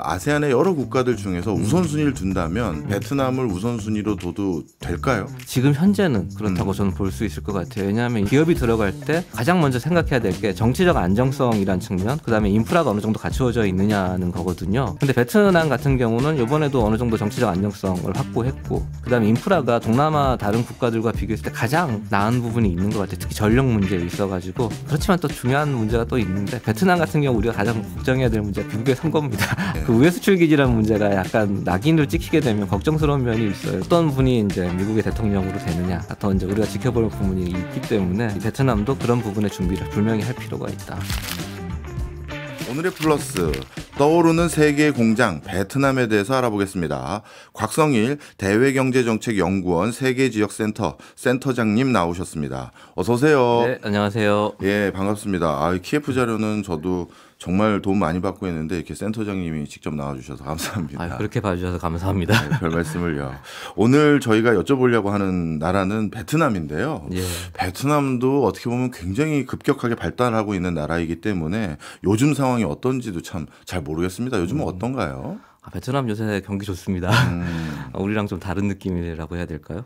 아세안의 여러 국가들 중에서 우선순위를 둔다면 베트남을 우선순위로 둬도 될까요? 지금 현재는 그렇다고 저는 볼 수 있을 것 같아요. 왜냐하면 기업이 들어갈 때 가장 먼저 생각해야 될 게 정치적 안정성이란 측면, 그다음에 인프라가 어느 정도 갖추어져 있느냐는 거거든요. 근데 베트남 같은 경우는 이번에도 어느 정도 정치적 안정성을 확보했고, 그다음에 인프라가 동남아 다른 국가들과 비교했을 때 가장 나은 부분이 있는 것 같아요. 특히 전력 문제에 있어가지고. 그렇지만 또 중요한 문제가 또 있는데, 베트남 같은 경우 우리가 가장 걱정해야 될 문제가 미국의 선거입니다. 그 우회 수출 기지라는 문제가 약간 낙인을 찍히게 되면 걱정스러운 면이 있어요. 어떤 분이 이제 미국의 대통령으로 되느냐, 더 이제 우리가 지켜볼 부분이 있기 때문에 베트남도 그런 부분의 준비를 분명히 할 필요가 있다. 오늘의 플러스, 떠오르는 세계의 공장 베트남에 대해서 알아보겠습니다. 곽성일 대외경제정책연구원 세계지역센터 센터장님 나오셨습니다. 어서 오세요. 네, 안녕하세요. 예, 반갑습니다. 키예프 자료는 저도 정말 도움 많이 받고 있는데 이렇게 센터장님이 직접 나와주셔서 감사합니다. 그렇게 봐주셔서 감사합니다. 네, 별 말씀을요. 오늘 저희가 여쭤보려고 하는 나라는 베트남인데요. 예. 베트남도 어떻게 보면 굉장히 급격하게 발달하고 있는 나라이기 때문에 요즘 상황이 어떤지도 참 잘 모르겠습니다. 요즘은 어떤가요? 베트남 요새 경기 좋습니다. 우리랑 좀 다른 느낌이라고 해야 될까요?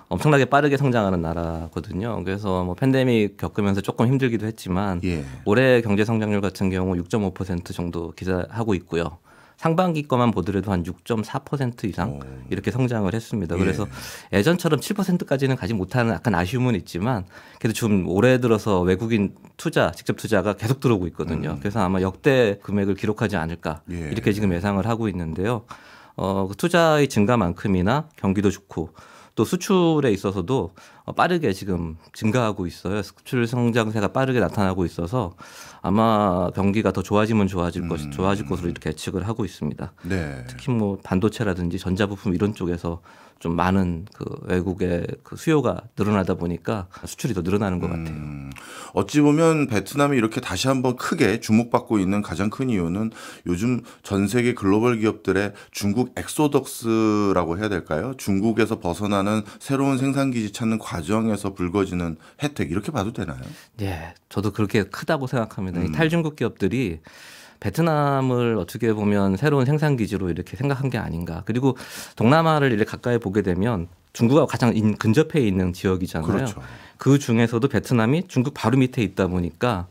엄청나게 빠르게 성장하는 나라거든요. 그래서 뭐 팬데믹 겪으면서 조금 힘들기도 했지만 올해 경제 성장률 같은 경우 6.5% 정도 기대하고 있고요. 상반기 거만 보더라도 한 6.4% 이상 이렇게 성장을 했습니다. 그래서 예전처럼 7%까지는 가지 못하는 약간 아쉬움은 있지만 그래도 좀 올해 들어서 외국인 투자, 직접 투자가 계속 들어오고 있거든요. 그래서 아마 역대 금액을 기록하지 않을까 이렇게 지금 예상을 하고 있는데요. 그 투자의 증가만큼이나 경기도 좋고 또 수출에 있어서도 빠르게 지금 증가하고 있어요. 수출 성장세가 빠르게 나타나고 있어서 아마 경기가 더 좋아지면 좋아질 것으로 이렇게 예측을 하고 있습니다. 네. 특히 뭐 반도체라든지 전자부품 이런 쪽에서 좀 많은 그 외국의 그 수요가 늘어나다 보니까 수출이 더 늘어나는 것 같아요. 어찌 보면 베트남이 이렇게 다시 한번 크게 주목받고 있는 가장 큰 이유는 요즘 전 세계 글로벌 기업들의 중국 엑소덕스라고 해야 될까요? 중국에서 벗어나는 새로운 생산기지 찾는 과정에서 불거지는 혜택, 이렇게 봐도 되나요? 네, 저도 그렇게 크다고 생각합니다. 이 탈중국 기업들이 베트남을 어떻게 보면 새로운 생산 기지로 이렇게 생각한 게 아닌가. 그리고 동남아를 이렇게 가까이 보게 되면 중국과 가장 근접해 있는 지역이잖아요. 그렇죠. 그 중에서도 베트남이 중국 바로 밑에 있다 보니까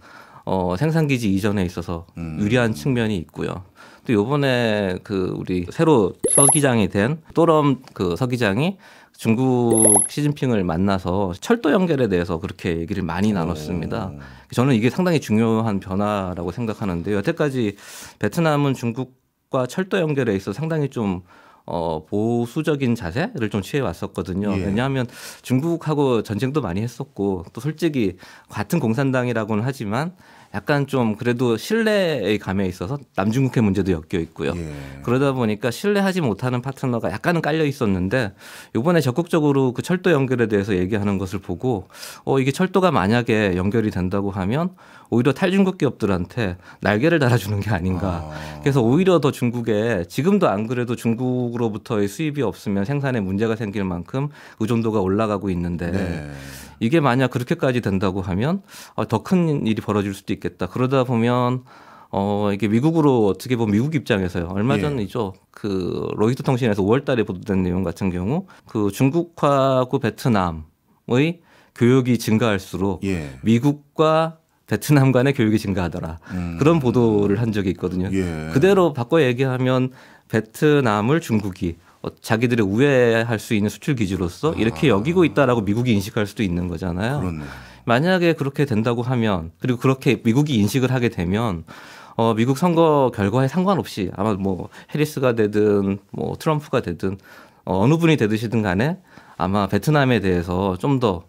생산 기지 이전에 있어서 유리한 측면이 있고요. 또 이번에 그 우리 새로 서기장이 된 또럼 그 서기장이 중국 시진핑을 만나서 철도 연결에 대해서 그렇게 얘기를 많이 나눴습니다. 저는 이게 상당히 중요한 변화라고 생각하는데요. 여태까지 베트남은 중국과 철도 연결에 있어서 상당히 좀 보수적인 자세를 좀 취해 왔었거든요. 왜냐하면 중국하고 전쟁도 많이 했었고 또 솔직히 같은 공산당이라고는 하지만 약간 좀 그래도 신뢰의 감에 있어서 남중국해 문제도 엮여 있고요. 그러다 보니까 신뢰하지 못하는 파트너가 약간은 깔려 있었는데 이번에 적극적으로 그 철도 연결에 대해서 얘기하는 것을 보고 이게 철도가 만약에 연결이 된다고 하면 오히려 탈중국 기업들한테 날개를 달아주는 게 아닌가. 그래서 오히려 더 중국에 지금도 안 그래도 중국으로부터의 수입이 없으면 생산에 문제가 생길 만큼 의존도가 올라가고 있는데 이게 만약 그렇게까지 된다고 하면 더 큰 일이 벌어질 수도 있겠다. 그러다 보면 이게 미국으로 어떻게 보면 미국 입장에서요. 얼마 전이죠. 그 로이터 통신에서 5월 달에 보도된 내용 같은 경우 그 중국하고 베트남의 교역이 증가할수록 미국과 베트남 간의 교육이 증가하더라. 그런 보도를 한 적이 있거든요. 그대로 바꿔 얘기하면 베트남을 중국이 자기들의 우회할 수 있는 수출 기지로서 이렇게 여기고 있다라고 미국이 인식할 수도 있는 거잖아요. 그렇네. 만약에 그렇게 된다고 하면 그리고 그렇게 미국이 인식을 하게 되면 미국 선거 결과에 상관없이 아마 뭐 해리스가 되든 뭐 트럼프가 되든 어느 분이 되시든 간에 아마 베트남에 대해서 좀 더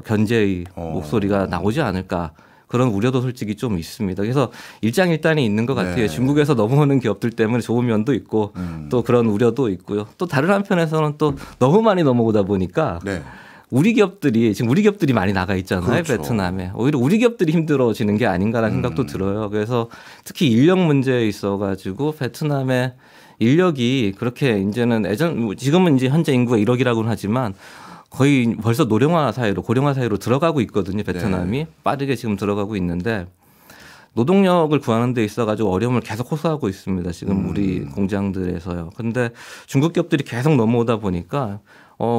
견제의 목소리가 나오지 않을까. 그런 우려도 솔직히 좀 있습니다. 그래서 일장일단이 있는 것 같아요. 중국에서 넘어오는 기업들 때문에 좋은 면도 있고 또 그런 우려도 있고요. 또 다른 한편에서는 또 너무 많이 넘어오다 보니까 우리 기업들이 많이 나가 있잖아요. 베트남에. 오히려 우리 기업들이 힘들어지는 게 아닌가라는 생각도 들어요. 그래서 특히 인력 문제에 있어가지고 베트남의 인력이 그렇게 이제는 지금은 이제 현재 인구가 1억이라고는 하지만 거의 벌써 고령화 사회로 들어가고 있거든요. 베트남이 빠르게 지금 들어가고 있는데 노동력을 구하는 데 있어가지고 어려움을 계속 호소하고 있습니다. 지금 우리 공장들에서요. 근데 중국 기업들이 계속 넘어오다 보니까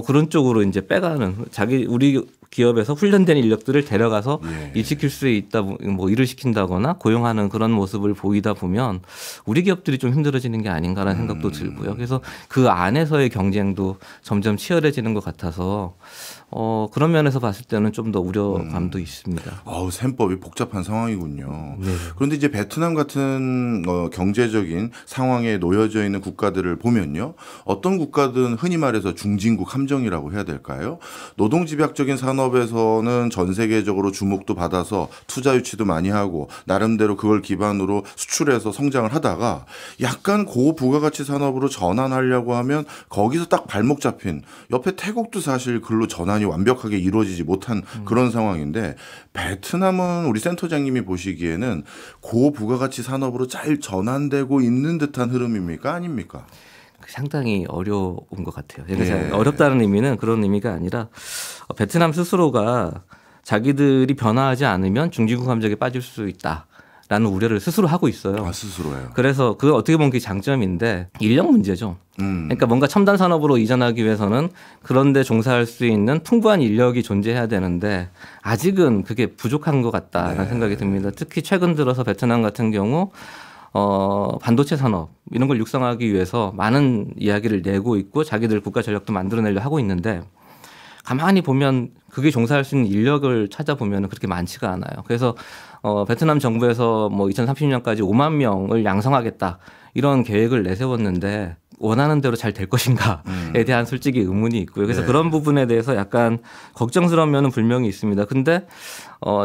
그런 쪽으로 이제 빼가는 우리 기업에서 훈련된 인력들을 데려가서 일 시킬 수 있다, 뭐 일을 시킨다거나 고용하는 그런 모습을 보이다 보면 우리 기업들이 좀 힘들어지는 게 아닌가라는 생각도 들고요. 그래서 그 안에서의 경쟁도 점점 치열해지는 것 같아서 그런 면에서 봤을 때는 좀 더 우려감도 있습니다. 셈법이 복잡한 상황이군요. 네. 그런데 이제 베트남 같은 경제적인 상황에 놓여져 있는 국가들을 보면요. 어떤 국가든 흔히 말해서 중진국 함정이라고 해야 될까요? 노동집약적인 산업에서는 전 세계적으로 주목도 받아서 투자 유치도 많이 하고 나름대로 그걸 기반으로 수출해서 성장을 하다가 약간 고부가가치 산업으로 전환하려고 하면 거기서 딱 발목 잡힌 옆에 태국도 사실 글로 전환이 완벽하게 이루어지지 못한 그런 상황인데 베트남은 우리 센터장님이 보시기에는 고부가가치 산업으로 잘 전환되고 있는 듯한 흐름입니까? 아닙니까? 상당히 어려운 것 같아요. 어렵다는 의미는 그런 의미가 아니라 베트남 스스로가 자기들이 변화하지 않으면 중진국 함정에 빠질 수 있다라는 우려를 스스로 하고 있어요. 스스로요. 그래서 그 어떻게 보면 그게 장점인데 인력 문제죠. 그러니까 뭔가 첨단 산업으로 이전하기 위해서는 그런데 종사할 수 있는 풍부한 인력이 존재해야 되는데 아직은 그게 부족한 것 같다라는 생각이 듭니다. 특히 최근 들어서 베트남 같은 경우 반도체 산업 이런 걸 육성하기 위해서 많은 이야기를 내고 있고 자기들 국가 전략도 만들어내려 하고 있는데 가만히 보면 그게 종사할 수 있는 인력을 찾아보면 그렇게 많지가 않아요. 그래서 베트남 정부에서 뭐 2030년까지 5만 명을 양성하겠다 이런 계획을 내세웠는데 원하는 대로 잘 될 것인가에 대한 솔직히 의문이 있고요. 그래서 그런 부분에 대해서 약간 걱정스러운 면은 분명히 있습니다. 근데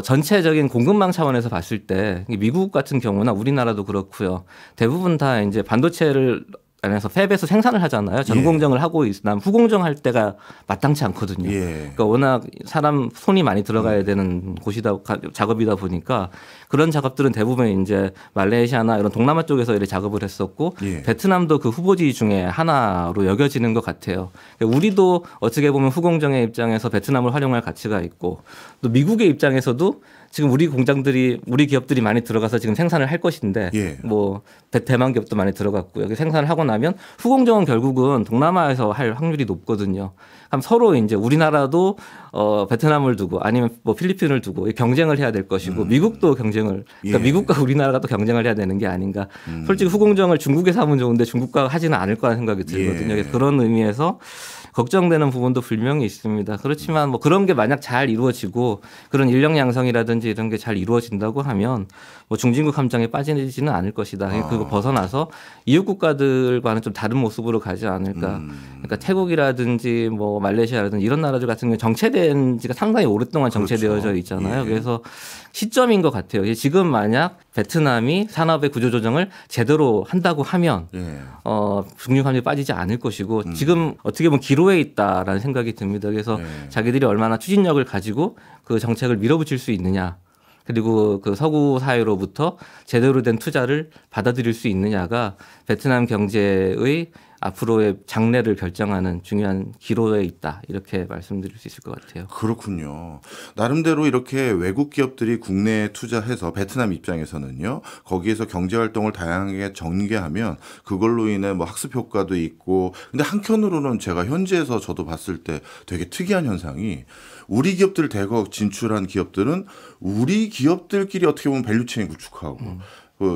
전체적인 공급망 차원에서 봤을 때 미국 같은 경우나 우리나라도 그렇고요. 대부분 다 이제 반도체를 안에서 팹에서 생산을 하잖아요. 전 공정을 하고 있으나 후공정 할 때가 마땅치 않거든요. 그러니까 워낙 사람 손이 많이 들어가야 되는 곳이다 작업이다 보니까 그런 작업들은 대부분 이제 말레이시아나 이런 동남아 쪽에서 이렇게 작업을 했었고 베트남도 그 후보지 중에 하나로 여겨지는 것 같아요. 그러니까 우리도 어떻게 보면 후공정의 입장에서 베트남을 활용할 가치가 있고 또 미국의 입장에서도 지금 우리 기업들이 많이 들어가서 지금 생산을 할 것인데 뭐 대만 기업도 많이 들어갔고요. 생산을 하고 나면 후공정은 결국은 동남아에서 할 확률이 높거든요. 그럼 서로 이제 우리나라도 베트남을 두고 아니면 뭐 필리핀을 두고 경쟁을 해야 될 것이고 미국도 경쟁을 그러니까 미국과 우리나라가 또 경쟁을 해야 되는 게 아닌가. 솔직히 후공정을 중국에서 하면 좋은데 중국과 하지는 않을 거라는 생각이 들거든요. 그래서 그런 의미에서 걱정되는 부분도 분명히 있습니다. 그렇지만 뭐 그런 게 만약 잘 이루어지고 그런 인력 양성이라든지 이런 게 잘 이루어진다고 하면 뭐 중진국 함정에 빠지지는 않을 것이다. 그거 벗어나서 이웃 국가들과는 좀 다른 모습으로 가지 않을까. 그러니까 태국이라든지 뭐 말레이시아라든지 이런 나라들 같은 경우 정체된 지가 상당히 오랫동안 정체되어져 있잖아요. 그래서 시점인 것 같아요. 지금 만약 베트남이 산업의 구조조정을 제대로 한다고 하면 중진국 함정에 빠지지 않을 것이고 지금 어떻게 보면 기로에 있다라는 생각이 듭니다. 그래서 자기들이 얼마나 추진력을 가지고 그 정책을 밀어붙일 수 있느냐. 그리고 그 서구 사회로부터 제대로 된 투자를 받아들일 수 있느냐가 베트남 경제의 앞으로의 장래를 결정하는 중요한 기로에 있다. 이렇게 말씀드릴 수 있을 것 같아요. 그렇군요. 나름대로 이렇게 외국 기업들이 국내에 투자해서 베트남 입장에서는요. 거기에서 경제활동을 다양하게 전개하면 그걸로 인해 뭐 학습 효과도 있고 근데 한편으로는 제가 현지에서 저도 봤을 때 되게 특이한 현상이 우리 기업들 대거 진출한 기업들은 우리 기업들끼리 어떻게 보면 밸류체인 구축하고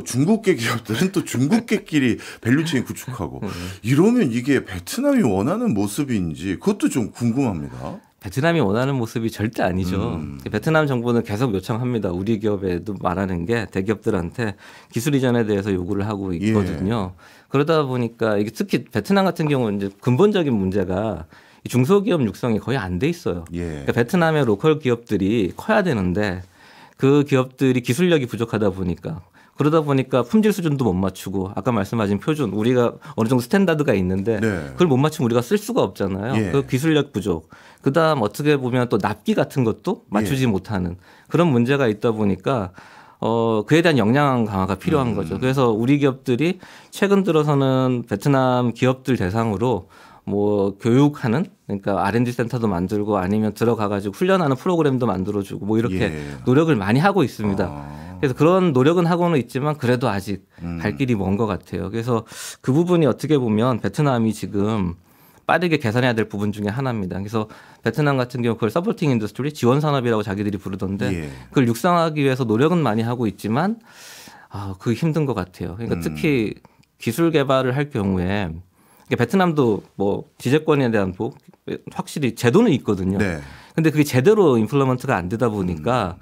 중국계 기업들은 또 중국계끼리 밸류체인 구축하고 이러면 이게 베트남이 원하는 모습인지 그것도 좀 궁금합니다. 베트남이 원하는 모습이 절대 아니죠. 베트남 정부는 계속 요청합니다. 우리 기업에도 말하는 게 대기업들한테 기술 이전에 대해서 요구를 하고 있거든요. 그러다 보니까 이게 특히 베트남 같은 경우는 이제 근본적인 문제가 중소기업 육성이 거의 안 돼 있어요. 그러니까 베트남의 로컬 기업들이 커야 되는데 그 기업들이 기술력이 부족하다 보니까 그러다 보니까 품질 수준도 못 맞추고 아까 말씀하신 표준 우리가 어느 정도 스탠다드가 있는데 그걸 못 맞추면 우리가 쓸 수가 없잖아요. 그 기술력 부족. 그다음 어떻게 보면 또 납기 같은 것도 맞추지 못하는 그런 문제가 있다 보니까 그에 대한 역량 강화가 필요한 거죠. 그래서 우리 기업들이 최근 들어서는 베트남 기업들 대상으로 뭐 교육하는 그러니까 R&D 센터도 만들고 아니면 들어가 가지고 훈련하는 프로그램도 만들어주고 뭐 이렇게 노력을 많이 하고 있습니다. 그래서 그런 노력은 하고는 있지만 그래도 아직 갈 길이 먼 것 같아요. 그래서 그 부분이 어떻게 보면 베트남이 지금 빠르게 개선해야 될 부분 중에 하나입니다. 그래서 베트남 같은 경우 그걸 서포팅 인더스트리 지원 산업이라고 자기들이 부르던데 예. 그걸 육성하기 위해서 노력은 많이 하고 있지만 그 힘든 것 같아요. 그러니까 특히 기술 개발을 할 경우에 베트남도 뭐 지재권에 대한 확실히 제도는 있거든요. 네. 근데 그게 제대로 임플리먼트가 안 되다 보니까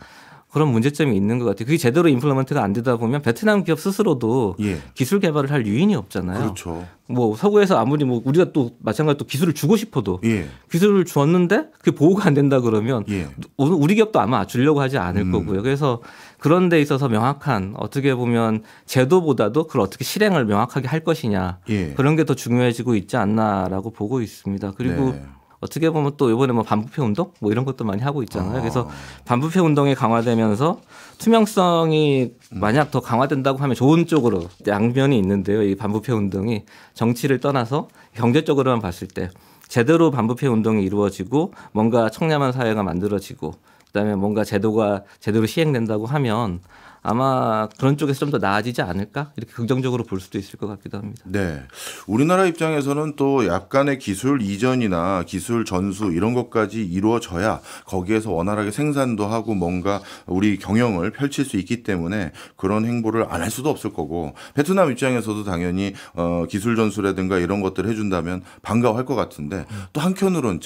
그런 문제점이 있는 것 같아요. 그게 제대로 임플리먼트가 안 되다 보면 베트남 기업 스스로도 예. 기술 개발을 할 유인이 없잖아요. 그렇죠. 뭐 서구에서 아무리 뭐 우리가 또 마찬가지로 또 기술을 주고 싶어도 예. 기술을 줬는데 그게 보호가 안 된다 그러면 예. 우리 기업도 아마 주려고 하지 않을 거고요. 그래서 그런 데 있어서 명확한 어떻게 보면 제도보다도 그걸 어떻게 실행을 명확하게 할 것이냐 예. 그런 게 더 중요해지고 있지 않나라고 보고 있습니다. 그리고 네. 어떻게 보면 또 이번에 뭐 반부패 운동 뭐 이런 것도 많이 하고 있잖아요. 그래서 반부패 운동이 강화되면서 투명성이 만약 더 강화된다고 하면 좋은 쪽으로 양면이 있는데요. 이 반부패 운동이 정치를 떠나서 경제적으로만 봤을 때 제대로 반부패 운동이 이루어지고 뭔가 청렴한 사회가 만들어지고 그다음에 뭔가 제도가 제대로 시행된다고 하면 아마 그런 쪽에서 좀 더 나아지지 않을까 이렇게 긍정적으로 볼 수도 있을 것 같기도 합니다. 네. 우리나라 입장에서는 또 약간의 기술 이전이나 기술 전수 이런 것까지 이루어져야 거기에서 원활하게 생산도 하고 뭔가 우리 경영을 펼칠 수 있기 때문에 그런 행보를 안 할 수도 없을 거고 베트남 입장에서도 당연히 기술 전수라든가 이런 것들을 해준다면 반가워할 것 같은데 또 한편으로는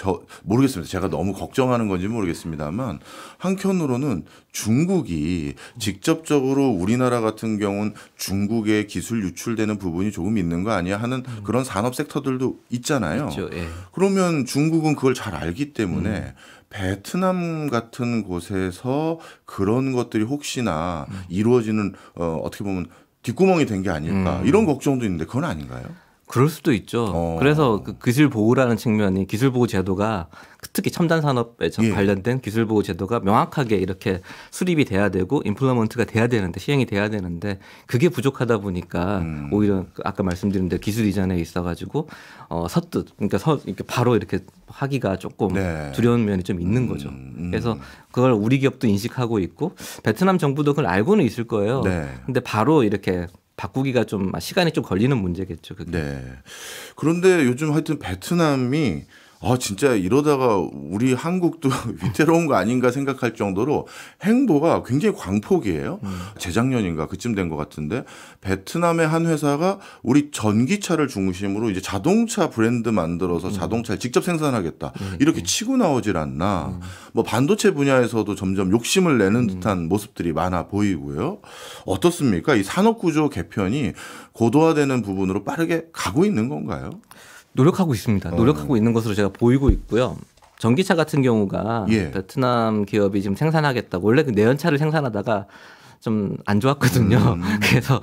모르겠습니다. 제가 너무 걱정하는 건지 모르겠습니다만 한편으로는 중국이 직접적으로 우리나라 같은 경우는 중국에 기술 유출되는 부분이 조금 있는 거 아니야 하는 그런 산업 섹터들도 있잖아요. 그렇죠. 예. 그러면 중국은 그걸 잘 알기 때문에 베트남 같은 곳에서 그런 것들이 혹시나 이루어지는 어떻게 보면 뒷구멍이 된 게 아닐까 이런 걱정도 있는데 그건 아닌가요? 그럴 수도 있죠. 그래서 그 기술 보호라는 측면이 기술 보호 제도가 특히 첨단 산업에 예. 관련된 기술 보호 제도가 명확하게 이렇게 수립이 돼야 되고 임플리먼트가 돼야 되는데 시행이 돼야 되는데 그게 부족하다 보니까 오히려 아까 말씀드린 대로 기술 이전에 있어가지고 서뜻 그러니까 이렇게 바로 이렇게 하기가 조금 네. 두려운 면이 좀 있는 거죠. 그래서 그걸 우리 기업도 인식하고 있고 베트남 정부도 그걸 알고는 있을 거예요. 네. 근데 바로 이렇게 바꾸기가 좀 시간이 좀 걸리는 문제겠죠. 그게. 네. 그런데 요즘 하여튼 베트남이 진짜 이러다가 우리 한국도 위태로운 거 아닌가 생각할 정도로 행보가 굉장히 광폭이에요. 재작년인가 그쯤 된 것 같은데 베트남의 한 회사가 우리 전기차를 중심으로 이제 자동차 브랜드 만들어서 자동차를 직접 생산하겠다. 이렇게 치고 나오질 않나. 뭐 반도체 분야에서도 점점 욕심을 내는 듯한 모습들이 많아 보이고요. 어떻습니까? 이 산업구조 개편이 고도화되는 부분으로 빠르게 가고 있는 건가요? 노력하고 있습니다. 노력하고 있는 것으로 제가 보이고 있고요. 전기차 같은 경우가 예. 베트남 기업이 지금 생산하겠다고 원래 그 내연차를 생산하다가 좀 안 좋았거든요. 그래서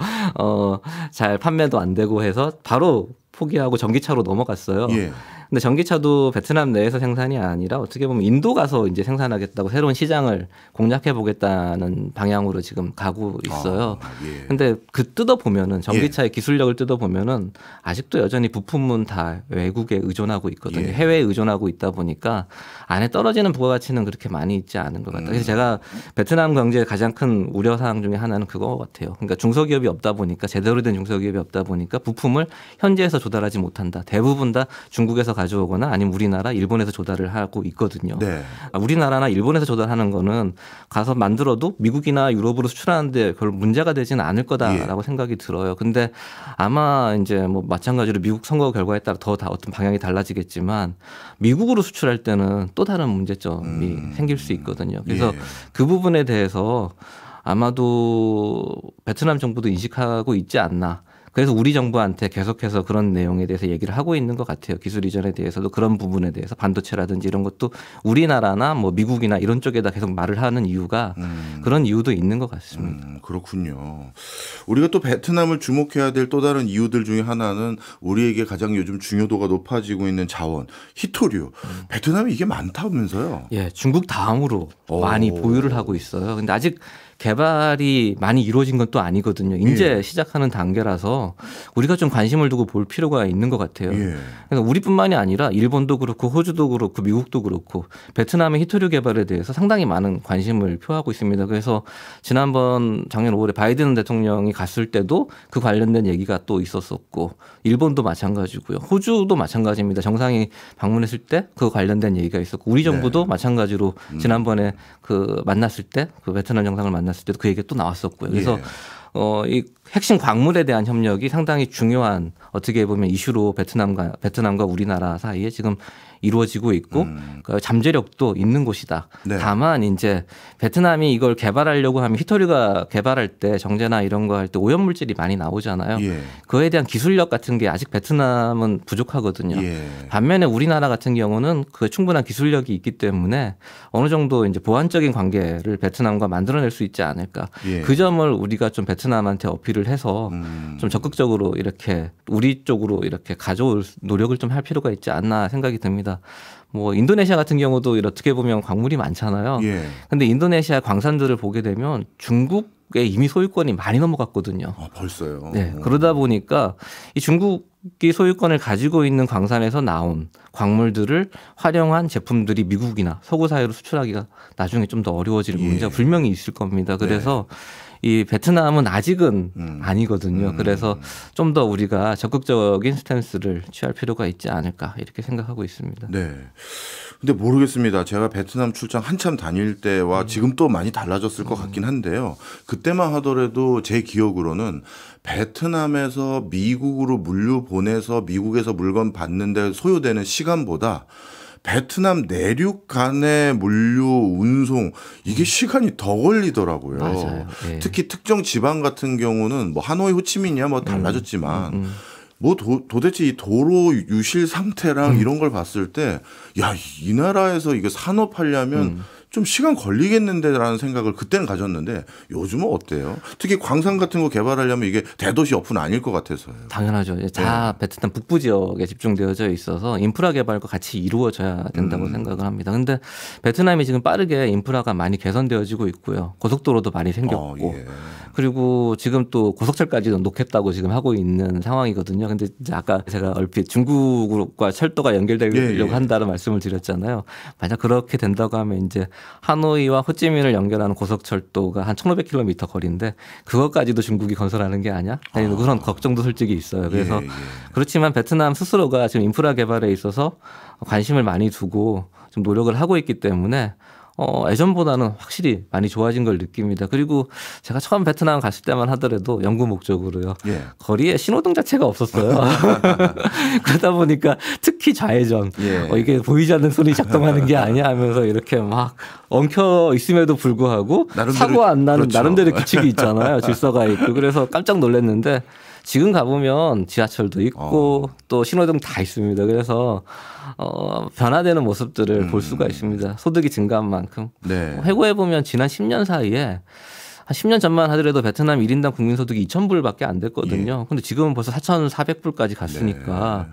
잘 판매도 안 되고 해서 바로 포기하고 전기차로 넘어갔어요. 예. 근데 전기차도 베트남 내에서 생산이 아니라 어떻게 보면 인도 가서 이제 생산하겠다고 새로운 시장을 공략해 보겠다는 방향으로 지금 가고 있어요. 예. 근데 그 뜯어 보면은 전기차의 기술력을 뜯어 보면은 아직도 여전히 부품은 다 외국에 의존하고 있거든요. 예. 해외에 의존하고 있다 보니까 안에 떨어지는 부가가치는 그렇게 많이 있지 않은 것 같아요. 그래서 제가 베트남 경제의 가장 큰 우려 사항 중에 하나는 그거 같아요. 그러니까 중소기업이 없다 보니까 제대로 된 중소기업이 없다 보니까 부품을 현지에서 조달하지 못한다. 대부분 다 중국에서 가져오거나 아니면 우리나라, 일본에서 조달을 하고 있거든요. 네. 우리나라나 일본에서 조달하는 거는 가서 만들어도 미국이나 유럽으로 수출하는데 별 문제가 되지는 않을 거다라고 생각이 들어요. 근데 아마 이제 뭐 마찬가지로 미국 선거 결과에 따라 더 어떤 방향이 달라지겠지만 미국으로 수출할 때는 또 다른 문제점이 생길 수 있거든요. 그래서 그 부분에 대해서 아마도 베트남 정부도 인식하고 있지 않나. 그래서 우리 정부한테 계속해서 그런 내용에 대해서 얘기를 하고 있는 것 같아요. 기술 이전에 대해서도 그런 부분에 대해서 반도체라든지 이런 것도 우리나라나 뭐 미국이나 이런 쪽에다 계속 말을 하는 이유가 그런 이유도 있는 것 같습니다. 그렇군요. 우리가 또 베트남을 주목해야 될 또 다른 이유들 중에 하나는 우리에게 가장 요즘 중요도가 높아지고 있는 자원, 희토류. 베트남이 이게 많다면서요? 예, 중국 다음으로 많이 보유를 하고 있어요. 근데 아직 개발이 많이 이루어진 건 또 아니거든요. 이제 시작하는 단계라서 우리가 좀 관심을 두고 볼 필요가 있는 것 같아요. 그러니까 우리뿐만이 아니라 일본도 그렇고 호주도 그렇고 미국도 그렇고 베트남의 히토류 개발에 대해서 상당히 많은 관심을 표하고 있습니다. 그래서 지난번 작년 5월에 바이든 대통령이 갔을 때도 그 관련된 얘기가 또 있었었고 일본도 마찬가지고요. 호주도 마찬가지입니다. 정상이 방문했을 때 그 관련된 얘기가 있었고 우리 정부도 마찬가지로 지난번에 그 만났을 때 그 베트남 정상을 만났을 때도 그 얘기가 또 나왔었고요. 그래서 이 핵심 광물에 대한 협력이 상당히 중요한 어떻게 보면 이슈로 베트남과 우리나라 사이에 지금 이루어지고 있고 그 잠재력도 있는 곳이다. 네. 다만 이제 베트남이 이걸 개발하려고 하면 히토류가 개발할 때 정제나 이런 거 할 때 오염물질이 많이 나오잖아요. 그거에 대한 기술력 같은 게 아직 베트남은 부족하거든요. 반면에 우리나라 같은 경우는 그 충분한 기술력이 있기 때문에 어느 정도 이제 보완적인 관계를 베트남과 만들어낼 수 있지 않을까. 그 점을 우리가 좀 베트남한테 어필을 해서 좀 적극적으로 이렇게 우리 쪽으로 이렇게 가져올 노력을 좀 할 필요가 있지 않나 생각이 듭니다. 뭐 인도네시아 같은 경우도 어떻게 보면 광물이 많잖아요. 근데 인도네시아 광산들을 보게 되면 중국에 이미 소유권이 많이 넘어갔거든요. 아, 벌써요. 네. 그러다 보니까 이 중국이 소유권을 가지고 있는 광산에서 나온 광물들을 활용한 제품들이 미국이나 서구 사회로 수출하기가 나중에 좀 더 어려워질 문제가 분명히 있을 겁니다. 그래서 이 베트남은 아직은 아니거든요. 그래서 좀 더 우리가 적극적인 스탠스를 취할 필요가 있지 않을까 이렇게 생각하고 있습니다. 네. 근데 모르겠습니다. 제가 베트남 출장 한참 다닐 때와 지금 또 많이 달라졌을 것 같긴 한데요. 그때만 하더라도 제 기억으로는 베트남에서 미국으로 물류 보내서 미국에서 물건 받는데 소요되는 시간보다 베트남 내륙 간의 물류 운송 이게 시간이 더 걸리더라고요. 맞아요. 특히 특정 지방 같은 경우는 뭐 하노이 호치민이야 뭐 달라졌지만 뭐 도대체 이 도로 유실 상태랑 이런 걸 봤을 때 야, 이 나라에서 이거 산업하려면 좀 시간 걸리겠는데라는 생각을 그때는 가졌는데 요즘은 어때요? 특히 광산 같은 거 개발하려면 이게 대도시 옆은 아닐 것 같아서요. 당연하죠. 다 베트남 북부 지역에 집중되어져 있어서 인프라 개발과 같이 이루어져야 된다고 생각을 합니다. 그런데 베트남이 지금 빠르게 인프라가 많이 개선되어지고 있고요. 고속도로도 많이 생겼고 그리고 지금 또 고속철까지도 놓겠다고 지금 하고 있는 상황이거든요. 근데 이제 아까 제가 얼핏 중국과 철도가 연결되려고 한다는 말씀을 드렸잖아요. 만약 그렇게 된다고 하면 이제 하노이와 호찌민을 연결하는 고속철도가 한 1,500km 거리인데 그것까지도 중국이 건설하는 게 아니야? 그런 걱정도 솔직히 있어요. 그래서 그렇지만 베트남 스스로가 지금 인프라 개발에 있어서 관심을 많이 두고 좀 노력을 하고 있기 때문에 예전보다는 확실히 많이 좋아진 걸 느낍니다. 그리고 제가 처음 베트남 갔을 때만 하더라도 연구 목적으로요. 거리에 신호등 자체가 없었어요. 그러다 보니까 특히 좌회전 이게 보이지 않는 손이 작동하는 게 아니야 하면서 이렇게 막 엉켜 있음에도 불구하고 사고 안 나는 나름대로 규칙이 있잖아요. 질서가 있고 그래서 깜짝 놀랐는데 지금 가보면 지하철도 있고 또 신호등 다 있습니다. 그래서 변화되는 모습들을 볼 수가 있습니다. 소득이 증가한 만큼. 회고해보면 지난 10년 사이에 한 10년 전만 하더라도 베트남 1인당 국민소득이 2,000불밖에 안 됐거든요. 근데 지금은 벌써 4,400불까지 갔으니까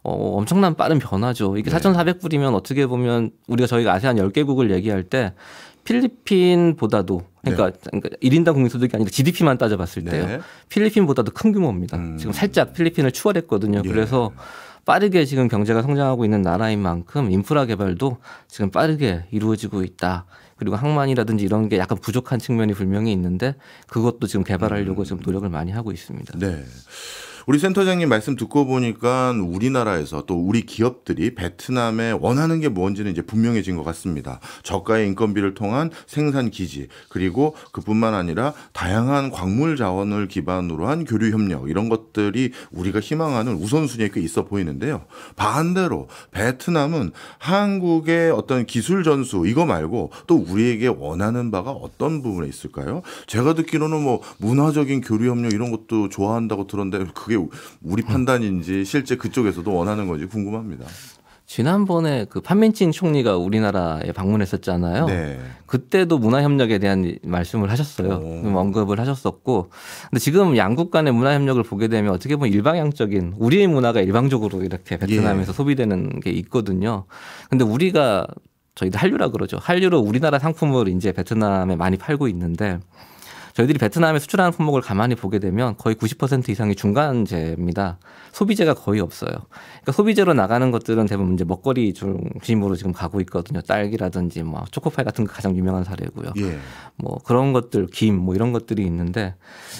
엄청난 빠른 변화죠. 이게 4,400불이면 어떻게 보면 저희가 아세안 10개국을 얘기할 때 필리핀보다도 그러니까 1인당 국민소득이 아니라 GDP만 따져봤을 때요. 필리핀보다도 큰 규모입니다. 지금 살짝 필리핀을 추월했거든요. 그래서 빠르게 지금 경제가 성장하고 있는 나라인 만큼 인프라 개발도 지금 빠르게 이루어지고 있다. 그리고 항만이라든지 이런 게 약간 부족한 측면이 분명히 있는데 그것도 지금 개발하려고 지금 노력을 많이 하고 있습니다. 네. 우리 센터장님 말씀 듣고 보니까 우리나라에서 또 우리 기업들이 베트남에 원하는 게 뭔지는 이제 분명해진 것 같습니다. 저가의 인건비를 통한 생산 기지 그리고 그뿐만 아니라 다양한 광물 자원을 기반으로 한 교류 협력 이런 것들이 우리가 희망하는 우선순위에 꽤 있어 보이는데요. 반대로 베트남은 한국의 어떤 기술 전수 이거 말고 또 우리에게 원하는 바가 어떤 부분에 있을까요? 제가 듣기로는 뭐 문화적인 교류 협력 이런 것도 좋아한다고 들었는데 그게 우리 판단인지 실제 그쪽에서도 원하는 건지 궁금합니다. 지난번에 그 판민칭 총리가 우리나라에 방문했었잖아요. 그때도 문화협력에 대한 말씀을 하셨어요. 언급을 하셨었고. 근데 지금 양국 간의 문화협력을 보게 되면 어떻게 보면 일방향적인 우리의 문화가 일방적으로 이렇게 베트남에서 소비되는 게 있거든요. 근데 우리가 저희들 한류라 그러죠. 한류로 우리나라 상품을 이제 베트남에 많이 팔고 있는데 저희들이 베트남에 수출하는 품목을 가만히 보게 되면 거의 90% 이상이 중간재입니다. 소비재가 거의 없어요. 그러니까 소비재로 나가는 것들은 대부분 이제 먹거리 중심으로 지금 가고 있거든요. 딸기라든지 뭐 초코파이 같은 거 가장 유명한 사례고요. 예. 뭐 그런 것들, 김 뭐 이런 것들이 있는데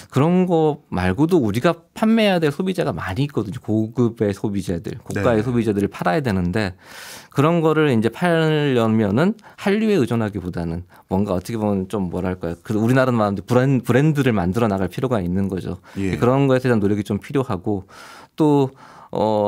그런 거 말고도 우리가 판매해야 될 소비재가 많이 있거든요. 고급의 소비재들, 고가의 네. 소비재들을 팔아야 되는데 그런 거를 이제 팔려면은 한류에 의존하기보다는 뭔가 어떻게 보면 좀 뭐랄까요. 그 우리나라 마음대로 브랜드를 만들어 나갈 필요가 있는 거죠. 예. 그런 거에 대한 노력이 좀 필요하고 또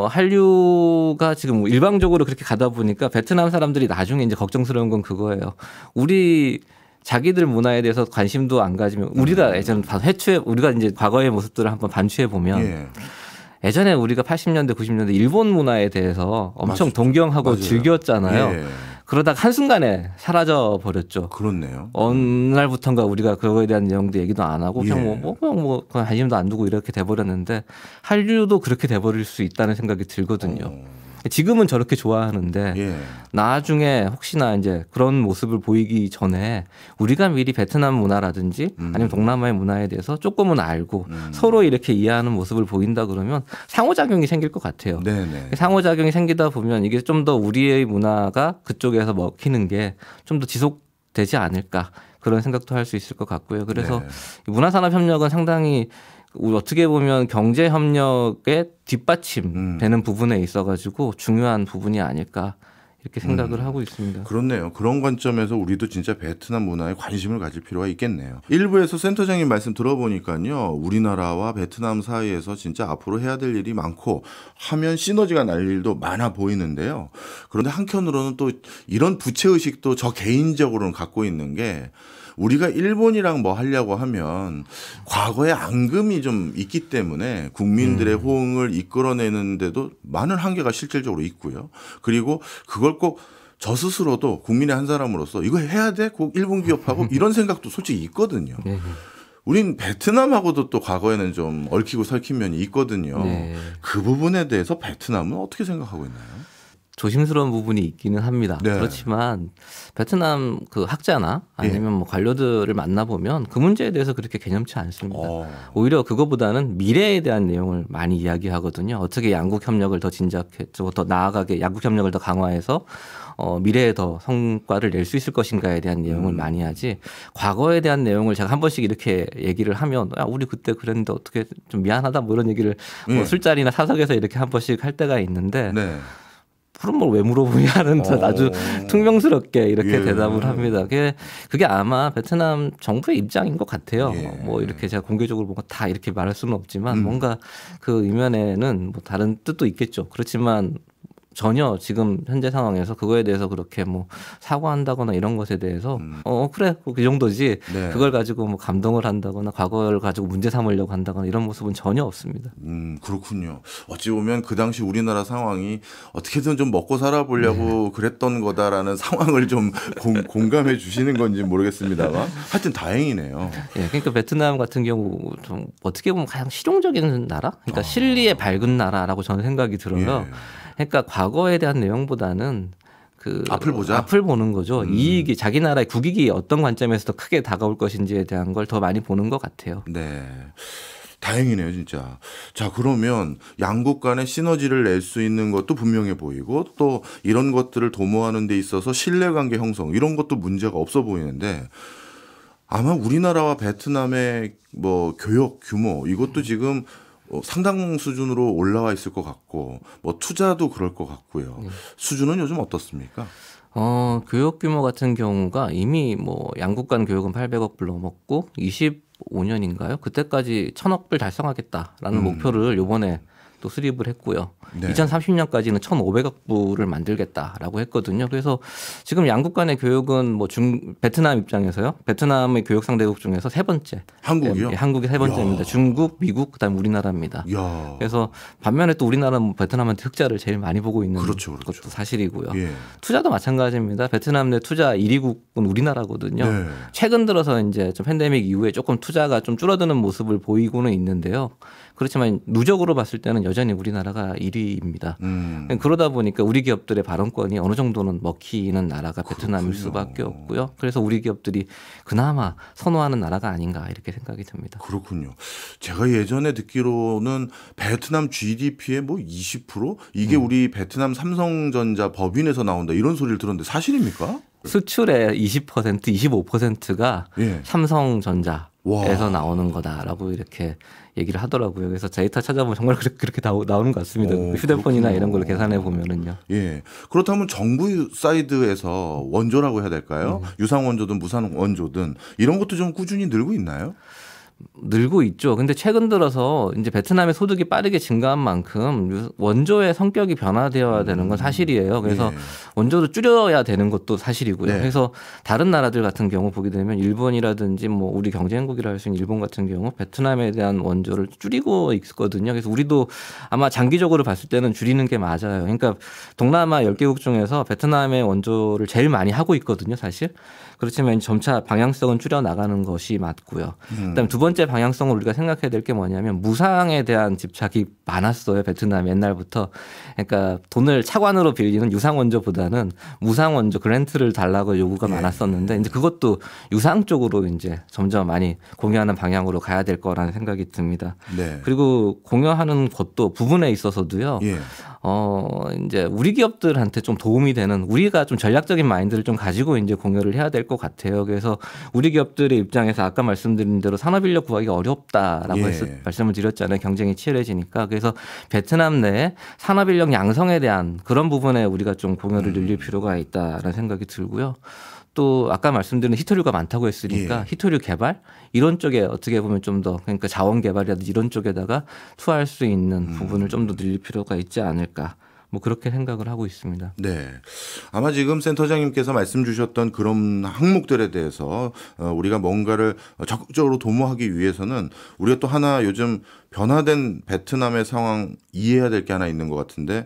한류가 지금 일방적으로 그렇게 가다 보니까 베트남 사람들이 나중에 이제 걱정스러운 건 그거예요. 우리 자기들 문화에 대해서 관심도 안 가지면 우리가 예전 해초에 우리가 이제 과거의 모습들을 한번 반추해 보면 예. 예전에 우리가 80년대 90년대 일본 문화에 대해서 엄청 동경하고 맞아요. 즐겼잖아요. 예. 그러다가 한순간에 사라져 버렸죠. 그렇네요. 어느 날부턴가 우리가 그거에 대한 내용도 얘기도 안 하고 그냥 예. 뭐 관심도 안 두고 이렇게 돼버렸는데 한류도 그렇게 돼버릴 수 있다는 생각이 들거든요. 지금은 저렇게 좋아하는데 예. 나중에 혹시나 이제 그런 모습을 보이기 전에 우리가 미리 베트남 문화라든지 아니면 동남아의 문화에 대해서 조금은 알고 서로 이렇게 이해하는 모습을 보인다 그러면 상호작용이 생길 것 같아요. 네네. 상호작용이 생기다 보면 이게 좀 더 우리의 문화가 그쪽에서 먹히는 게 좀 더 지속되지 않을까 그런 생각도 할 수 있을 것 같고요. 그래서 네. 문화산업협력은 상당히 우리 어떻게 보면 경제 협력의 뒷받침되는 부분에 있어가지고 중요한 부분이 아닐까 이렇게 생각을 하고 있습니다. 그렇네요. 그런 관점에서 우리도 진짜 베트남 문화에 관심을 가질 필요가 있겠네요. 일부에서 센터장님 말씀 들어보니까요. 우리나라와 베트남 사이에서 진짜 앞으로 해야 될 일이 많고 하면 시너지가 날 일도 많아 보이는데요. 그런데 한편으로는 또 이런 부채의식도 저 개인적으로는 갖고 있는 게 우리가 일본이랑 뭐 하려고 하면 과거에 앙금이 좀 있기 때문에 국민들의 호응을 이끌어내는데도 많은 한계가 실질적으로 있고요. 그리고 그걸 꼭 저 스스로도 국민의 한 사람으로서 이거 해야 돼? 꼭 일본 기업하고 이런 생각도 솔직히 있거든요. 네. 우린 베트남하고도 또 과거에는 좀 얽히고 설킨 면이 있거든요. 네. 그 부분에 대해서 베트남은 어떻게 생각하고 있나요? 조심스러운 부분이 있기는 합니다. 네. 그렇지만 베트남 그 학자나 아니면 뭐 관료들을 만나보면 그 문제에 대해서 그렇게 개념치 않습니다. 오히려 그거보다는 미래에 대한 내용을 많이 이야기하거든요. 어떻게 양국 협력을 더 진작했죠. 더 나아가게 양국 협력을 더 강화해서 미래에 더 성과를 낼 수 있을 것인가에 대한 내용을 많이 하지 과거에 대한 내용을 제가 한 번씩 이렇게 얘기를 하면 우리 그때 그랬는데 어떻게 좀 미안하다 뭐 이런 얘기를 뭐 술자리나 사석에서 이렇게 한 번씩 할 때가 있는데 네. 그런 걸 왜 물어보냐는 아주 퉁명스럽게 이렇게 예. 대답을 합니다. 그게 아마 베트남 정부의 입장인 것 같아요. 예. 뭐 이렇게 제가 공개적으로 뭔가 다 이렇게 말할 수는 없지만 뭔가 그 이면에는 뭐 다른 뜻도 있겠죠. 그렇지만 전혀 지금 현재 상황에서 그거에 대해서 그렇게 뭐 사과한다거나 이런 것에 대해서 그래 그 정도지 네. 그걸 가지고 뭐 감동을 한다거나 과거를 가지고 문제 삼으려고 한다거나 이런 모습은 전혀 없습니다. 그렇군요. 어찌 보면 그 당시 우리나라 상황이 어떻게든 좀 먹고 살아보려고 그랬던 거다라는 상황을 좀 공감해 주시는 건지 모르겠습니다만 하여튼 다행이네요. 예, 그러니까 베트남 같은 경우 좀 어떻게 보면 가장 실용적인 나라, 그러니까 실리에 밝은 나라라고 저는 생각이 들어요. 예. 그러니까 과거에 대한 내용보다는 그 앞을 보자. 앞을 보는 거죠. 이익이 자기 나라의 국익이 어떤 관점에서 더 크게 다가올 것인지에 대한 걸 더 많이 보는 것 같아요. 네. 다행이네요, 진짜. 자, 그러면 양국 간의 시너지를 낼 수 있는 것도 분명해 보이고 또 이런 것들을 도모하는 데 있어서 신뢰관계 형성 이런 것도 문제가 없어 보이는데 아마 우리나라와 베트남의 뭐 교역 규모 이것도 지금 상당 수준으로 올라와 있을 것 같고 뭐 투자도 그럴 것 같고요. 수준은 요즘 어떻습니까? 교육 규모 같은 경우가 이미 뭐 양국 간 교육은 800억 불 넘었고 25년인가요? 그때까지 1000억 불 달성하겠다라는 목표를 요번에 또 수립을 했고요. 네. 2030년까지는 1,500억 불을 만들겠다라고 했거든요. 그래서 지금 양국 간의 교육은 뭐 베트남 입장에서요. 베트남의 교육 상대국 중에서 세 번째. 한국이요? 네, 한국이 세 번째입니다. 야. 중국, 미국, 그다음 우리나라입니다. 야. 그래서 반면에 또 우리나라는 베트남한테 흑자를 제일 많이 보고 있는 그렇죠. 것도 사실이고요. 예. 투자도 마찬가지입니다. 베트남 내 투자 1위국은 우리나라거든요. 네. 최근 들어서 이제 좀 팬데믹 이후에 조금 투자가 좀 줄어드는 모습을 보이고는 있는데요. 그렇지만 누적으로 봤을 때는 여전히 우리나라가 1위입니다. 그러다 보니까 우리 기업들의 발언권이 어느 정도는 먹히는 나라가 베트남일 수밖에 없고요. 그래서 우리 기업들이 그나마 선호하는 나라가 아닌가 이렇게 생각이 듭니다. 그렇군요. 제가 예전에 듣기로는 베트남 GDP의 뭐 20% 이게 우리 베트남 삼성전자 법인에서 나온다 이런 소리를 들었는데 사실입니까? 수출의 20%, 25%가 예. 삼성전자에서 나오는 거다라고 이렇게 얘기를 하더라고요. 그래서 데이터 찾아보면 정말 그렇게 나오는 것 같습니다. 휴대폰이나 이런 걸 계산해 보면은요. 예. 그렇다면 정부 사이드에서 원조라고 해야 될까요? 유상 원조든 무상 원조든 이런 것도 좀 꾸준히 늘고 있나요? 늘고 있죠. 근데 최근 들어서 이제 베트남의 소득이 빠르게 증가한 만큼 원조의 성격이 변화되어야 되는 건 사실이에요. 그래서 예. 원조를 줄여야 되는 것도 사실이고요. 네. 그래서 다른 나라들 같은 경우 보게 되면 일본이라든지 뭐 우리 경쟁국이라 할 수 있는 일본 같은 경우 베트남에 대한 원조를 줄이고 있거든요. 그래서 우리도 아마 장기적으로 봤을 때는 줄이는 게 맞아요. 그러니까 동남아 10개국 중에서 베트남의 원조를 제일 많이 하고 있거든요, 사실. 그렇지만 점차 방향성은 줄여 나가는 것이 맞고요. 그다음에 두 번째 방향성을 우리가 생각해야 될 게 뭐냐면 무상에 대한 집착이 많았어요. 베트남 옛날부터. 그러니까 돈을 차관으로 빌리는 유상 원조보다는 무상 원조 그랜트를 달라고 요구가 많았었는데 이제 그것도 유상 쪽으로 이제 점점 많이 공유하는 방향으로 가야 될 거라는 생각이 듭니다. 네. 그리고 공유하는 것도 부분에 있어서도요. 예. 이제 우리 기업들한테 좀 도움이 되는 우리가 좀 전략적인 마인드를 좀 가지고 이제 공유를 해야 될 것 같아요. 그래서 우리 기업들의 입장에서 아까 말씀드린 대로 산업인력 구하기가 어렵다라고 예. 말씀을 드렸잖아요. 경쟁이 치열해지니까. 그래서 베트남 내에 산업인력 양성에 대한 그런 부분에 우리가 좀 공유를 늘릴 필요가 있다라는 생각이 들고요. 또 아까 말씀드린 히토류가 많다고 했으니까 히토류 개발 이런 쪽에 어떻게 보면 좀 더 그러니까 자원 개발이라든지 이런 쪽에다가 투하할 수 있는 부분을 좀 더 늘릴 필요가 있지 않을까. 뭐 그렇게 생각을 하고 있습니다. 네. 아마 지금 센터장님께서 말씀 주셨던 그런 항목들에 대해서 우리가 뭔가를 적극적으로 도모하기 위해서는 우리가 또 하나 요즘 변화된 베트남의 상황 이해해야 될 게 하나 있는 것 같은데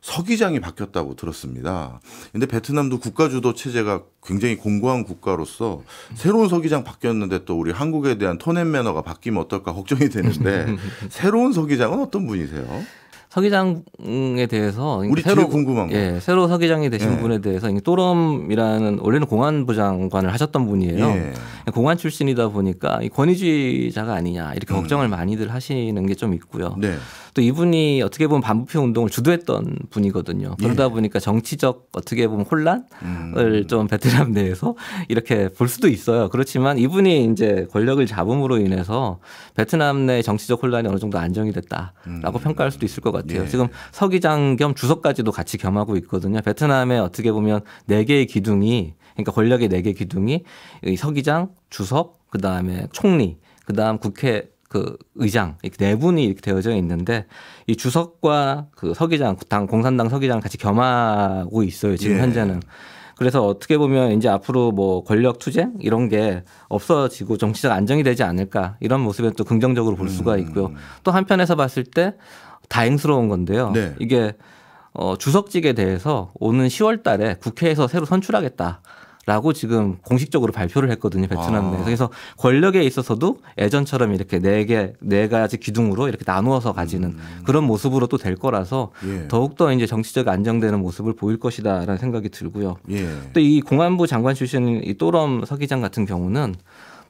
서기장이 바뀌었다고 들었습니다. 근데 베트남도 국가 주도 체제가 굉장히 공고한 국가로서 새로운 서기장 바뀌었는데 또 우리 한국에 대한 톤앤 매너가 바뀌면 어떨까 걱정이 되는데 새로운 서기장은 어떤 분이세요? 서기장에 대해서 우리 새로 궁금한 거. 예, 새로 서기장이 되신 분에 대해서 또럼이라는 원래는 공안부 장관을 하셨던 분이에요. 예. 공안 출신이다 보니까 이 권위주의자가 아니냐 이렇게 걱정을 많이들 하시는 게 좀 있고요. 네. 또 이분이 어떻게 보면 반부패 운동을 주도했던 분이거든요. 그러다 보니까 정치적 어떻게 보면 혼란을 좀 베트남 내에서 이렇게 볼 수도 있어요. 그렇지만 이분이 이제 권력을 잡음으로 인해서 베트남 내 정치적 혼란이 어느 정도 안정이 됐다라고 평가할 수도 있을 것 같아요. 예. 지금 서기장 겸 주석까지도 같이 겸하고 있거든요. 베트남에 어떻게 보면 4개의 기둥이 그러니까 권력의 4개 기둥이 서기장, 주석, 그다음에 총리, 그다음 국회 그 의장 이렇게 4분이 이렇게 되어져 있는데 이 주석과 그 서기장 공산당 서기장 같이 겸하고 있어요. 지금 현재는. 그래서 어떻게 보면 이제 앞으로 뭐 권력 투쟁 이런 게 없어지고 정치적 안정이 되지 않을까 이런 모습에 또 긍정적으로 볼 수가 있고요. 또 한편에서 봤을 때 다행스러운 건데요. 네. 이게 주석직에 대해서 오는 10월 달에 국회에서 새로 선출하겠다. 라고 지금 공식적으로 발표를 했거든요. 베트남 내에서. 그래서 권력에 있어서도 예전처럼 이렇게 4가지 기둥으로 이렇게 나누어서 가지는 그런 모습으로 또 될 거라서 더욱더 이제 정치적 안정되는 모습을 보일 것이다라는 생각이 들고요. 또 이 공안부 장관 출신인 이 또럼 서기장 같은 경우는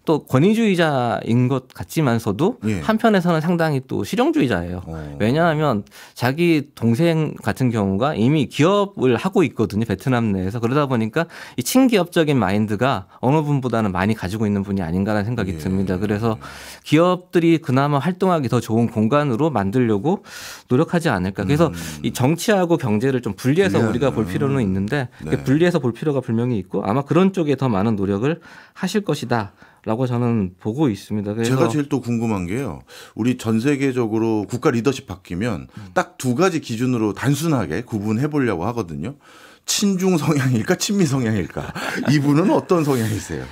또 권위주의자인 것 같지만서도 한편에서는 상당히 또 실용주의자예요. 왜냐하면 자기 동생 같은 경우가 이미 기업을 하고 있거든요. 베트남 내에서. 그러다 보니까 이 친기업적인 마인드가 어느 분보다는 많이 가지고 있는 분이 아닌가라는 생각이 듭니다. 그래서 기업들이 그나마 활동하기 더 좋은 공간으로 만들려고 노력하지 않을까. 그래서 이 정치하고 경제를 좀 분리해서 우리가 볼 필요는 있는데 분리해서 볼 필요가 분명히 있고 아마 그런 쪽에 더 많은 노력을 하실 것이다. 라고 저는 보고 있습니다. 그래서 제가 제일 또 궁금한 게요. 우리 전 세계적으로 국가 리더십 바뀌면 딱 2가지 기준으로 단순하게 구분해 보려고 하거든요. 친중 성향일까 친미 성향일까. 이분은 어떤 성향이세요?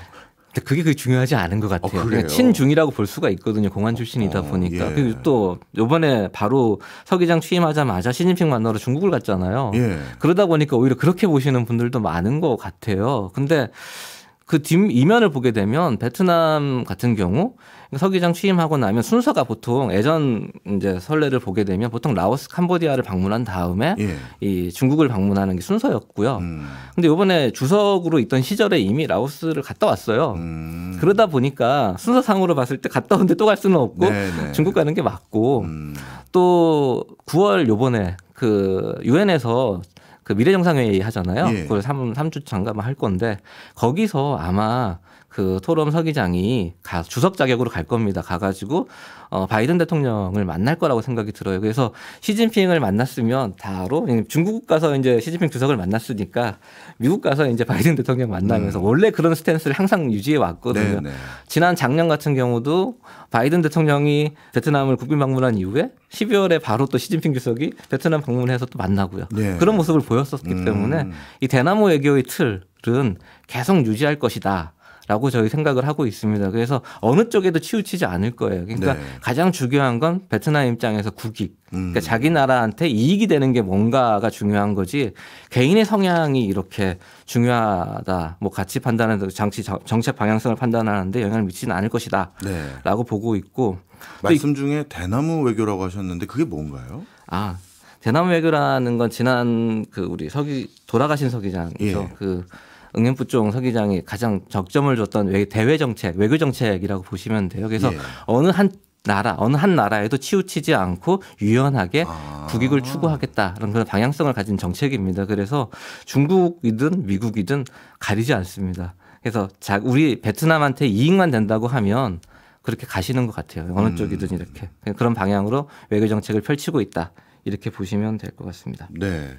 그게 중요하지 않은 것 같아요. 그래요? 친중이라고 볼 수가 있거든요. 공안 출신이다 보니까. 그리고 또 이번에 바로 서기장 취임하자마자 시진핑 만나러 중국을 갔잖아요. 그러다 보니까 오히려 그렇게 보시는 분들도 많은 것 같아요. 근데 그 뒷 이면을 보게 되면 베트남 같은 경우 서기장 취임하고 나면 순서가 보통 예전 이제 선례를 보게 되면 보통 라오스, 캄보디아를 방문한 다음에 예. 이 중국을 방문하는 게 순서였고요. 근데 이번에 주석으로 있던 시절에 이미 라오스를 갔다 왔어요. 그러다 보니까 순서상으로 봤을 때 갔다 온데 또 갈 수는 없고 네네. 중국 가는 게 맞고 또 9월 요번에 그 유엔에서 그 미래정상회의 하잖아요. 예. 그걸 3주 잠깐 할 건데 거기서 아마 그 토럼 서기장이 주석 자격으로 갈 겁니다. 가가지고 바이든 대통령을 만날 거라고 생각이 들어요. 그래서 시진핑을 만났으면 바로 중국 가서 이제 시진핑 주석을 만났으니까 미국 가서 이제 바이든 대통령 만나면서 원래 그런 스탠스를 항상 유지해 왔거든요. 네네. 지난 작년 같은 경우도 바이든 대통령이 베트남을 국빈 방문한 이후에 12월에 바로 또 시진핑 주석이 베트남 방문해서 또 만나고요. 네. 그런 모습을 보였었기 때문에 이 대나무 외교의 틀은 계속 유지할 것이다. 라고 저희 생각을 하고 있습니다. 그래서 어느 쪽에도 치우치지 않을 거예요. 그러니까 네. 가장 중요한 건 베트남 입장에서 국익. 그러니까 자기 나라한테 이익이 되는 게 뭔가가 중요한 거지 개인의 성향이 이렇게 중요하다. 뭐 가치 판단하는 정책 방향성을 판단하는데 영향을 미치지는 않을 것이다. 네. 라고 보고 있고. 말씀 중에 대나무 외교라고 하셨는데 그게 뭔가요? 대나무 외교라는 건 지난 그 우리 돌아가신 서기장이죠. 예. 그 응행부총 서기장이 가장 적점을 줬던 대외 정책, 외교 정책이라고 보시면 돼요. 그래서 예. 어느 한 나라에도 치우치지 않고 유연하게 국익을 추구하겠다는 그런 방향성을 가진 정책입니다. 그래서 중국이든 미국이든 가리지 않습니다. 그래서 우리 베트남한테 이익만 된다고 하면 그렇게 가시는 것 같아요. 어느 쪽이든 이렇게 그런 방향으로 외교 정책을 펼치고 있다. 이렇게 보시면 될 것 같습니다. 네.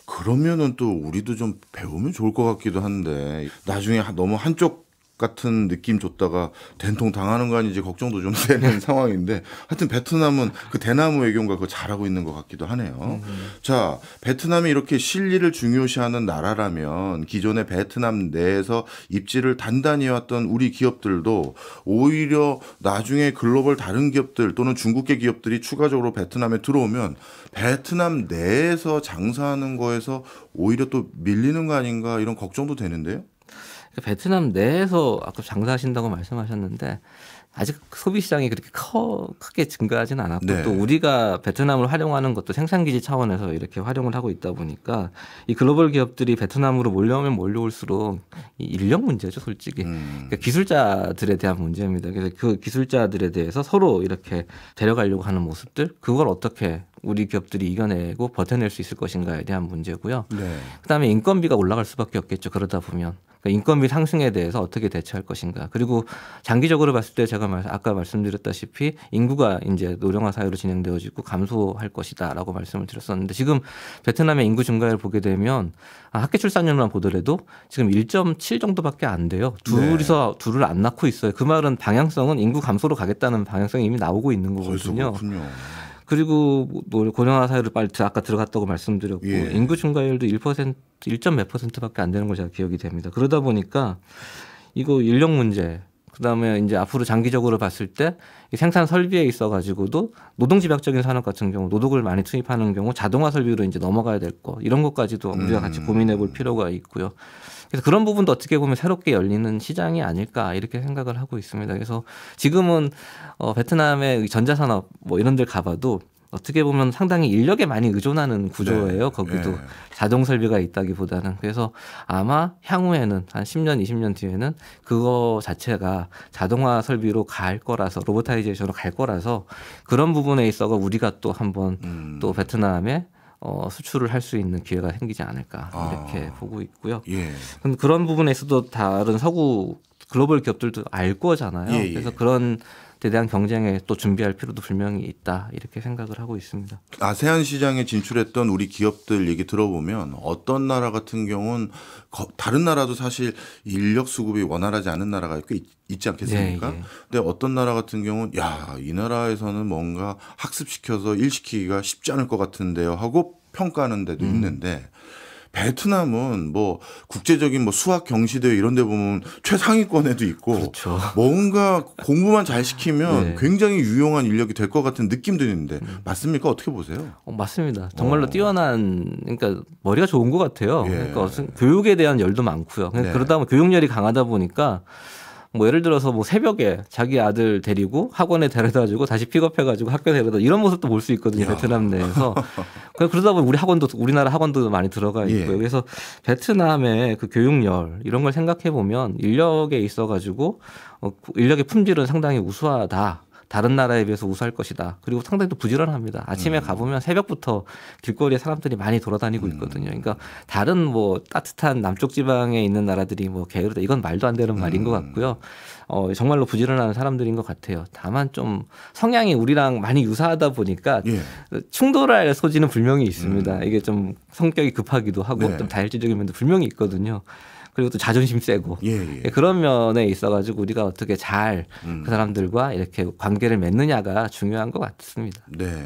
그러면은 또 우리도 좀 배우면 좋을 것 같기도 한데 나중에 너무 한쪽 같은 느낌 줬다가 된통 당하는 거 아닌지 걱정도 좀 되는 상황인데 하여튼 베트남은 그 대나무 외교인가 그거 잘하고 있는 것 같기도 하네요. 자, 베트남이 이렇게 실리를 중요시하는 나라라면 기존의 베트남 내에서 입지를 단단히 해왔던 우리 기업들도 오히려 나중에 글로벌 다른 기업들 또는 중국계 기업들이 추가적으로 베트남에 들어오면 베트남 내에서 장사하는 거에서 오히려 또 밀리는 거 아닌가 이런 걱정도 되는데요. 베트남 내에서 아까 장사하신다고 말씀하셨는데 아직 소비 시장이 그렇게 크게 증가하지는 않았고 네. 또 우리가 베트남을 활용하는 것도 생산기지 차원에서 이렇게 활용을 하고 있다 보니까 이 글로벌 기업들이 베트남으로 몰려오면 몰려올수록 이 인력 문제죠, 솔직히. 그러니까 기술자들에 대한 문제입니다. 그래서 그 기술자들에 대해서 서로 이렇게 데려가려고 하는 모습들 그걸 어떻게 우리 기업들이 이겨내고 버텨낼 수 있을 것인가에 대한 문제고요. 네. 그다음에 인건비가 올라갈 수밖에 없겠죠. 그러다 보면. 그러니까 인건비 상승에 대해서 어떻게 대처할 것인가. 그리고 장기적으로 봤을 때 제가 아까 말씀드렸다시피 인구가 이제 노령화 사회로 진행되어지고 감소할 것이다라고 말씀을 드렸었는데 지금 베트남의 인구 증가를 보게 되면 학계 출산율만 보더라도 지금 1.7 정도밖에 안 돼요. 둘을 안 낳고 있어요. 그 말은 방향성은 인구 감소로 가겠다는 방향성이 이미 나오고 있는 거거든요. 그렇군요. 그리고 고령화 사회로 빨리 아까 들어갔다고 말씀드렸고 예. 인구 증가율도 1점 몇 %밖에 안 되는 거 제가 기억이 됩니다. 그러다 보니까 이거 인력 문제 그다음에 이제 앞으로 장기적으로 봤을 때 이 생산 설비에 있어 가지고도 노동 집약적인 산업 같은 경우 노동을 많이 투입하는 경우 자동화 설비로 이제 넘어가야 될 거 이런 것까지도 우리가 같이 고민해 볼 필요가 있고요. 그래서 그런 부분도 어떻게 보면 새롭게 열리는 시장이 아닐까 이렇게 생각을 하고 있습니다. 그래서 지금은 베트남의 전자산업 뭐 이런 데 가봐도 어떻게 보면 상당히 인력에 많이 의존하는 구조예요. 거기도 자동 설비가 있다기보다는. 그래서 아마 향후에는 한 10년, 20년 뒤에는 그거 자체가 자동화 설비로 갈 거라서 로보타이제이션으로 갈 거라서 그런 부분에 있어서 우리가 또 한번 또 베트남에 수출을 할 수 있는 기회가 생기지 않을까 이렇게 보고 있고요. 예. 그런 부분에 있어도 다른 서구 글로벌 기업들도 알 거잖아요. 예. 그래서 그런 데 대한 경쟁에 또 준비할 필요도 분명히 있다 이렇게 생각을 하고 있습니다. 아세안 시장에 진출했던 우리 기업들 얘기 들어보면 어떤 나라 같은 경우는 다른 나라도 사실 인력 수급이 원활하지 않은 나라가 꽤 있지 않겠습니까? 예, 예. 근데 어떤 나라 같은 경우는 이 나라에서는 뭔가 학습시켜서 일시키기가 쉽지 않을 것 같은데요 하고 평가하는 데도 있는데 베트남은 뭐 국제적인 뭐 수학 경시대회 이런 데 보면 최상위권에도 있고 그렇죠. 뭔가 공부만 잘 시키면 네. 굉장히 유용한 인력이 될 것 같은 느낌도 있는데 맞습니까? 어떻게 보세요? 맞습니다. 정말로 뛰어난, 그러니까 머리가 좋은 것 같아요. 예. 그러니까 교육에 대한 열도 많고요. 네. 그러다 보면 교육열이 강하다 보니까 뭐 예를 들어서 뭐 새벽에 자기 아들 데리고 학원에 데려다주고 다시 픽업해가지고 학교 데려다 이런 모습도 볼 수 있거든요. 베트남 내에서. 그러다 보면 우리나라 학원도 많이 들어가 있고요. 예. 그래서 베트남의 그 교육열 이런 걸 생각해 보면 인력에 있어가지고 인력의 품질은 상당히 우수하다. 다른 나라에 비해서 우수할 것이다. 그리고 상당히 또 부지런합니다. 아침에 가보면 새벽부터 길거리에 사람들이 많이 돌아다니고 있거든요. 그러니까 다른 뭐 따뜻한 남쪽 지방에 있는 나라들이 뭐 게으르다 이건 말도 안 되는 말인 것 같고요. 정말로 부지런한 사람들인 것 같아요. 다만 좀 성향이 우리랑 많이 유사하다 보니까 예. 충돌할 소지는 분명히 있습니다. 이게 좀 성격이 급하기도 하고 네. 좀 다혈질적인 면도 분명히 있거든요. 그리고 또 자존심 세고 예. 그런 면에 있어가지고 우리가 어떻게 잘 그 사람들과 이렇게 관계를 맺느냐가 중요한 것 같습니다. 네.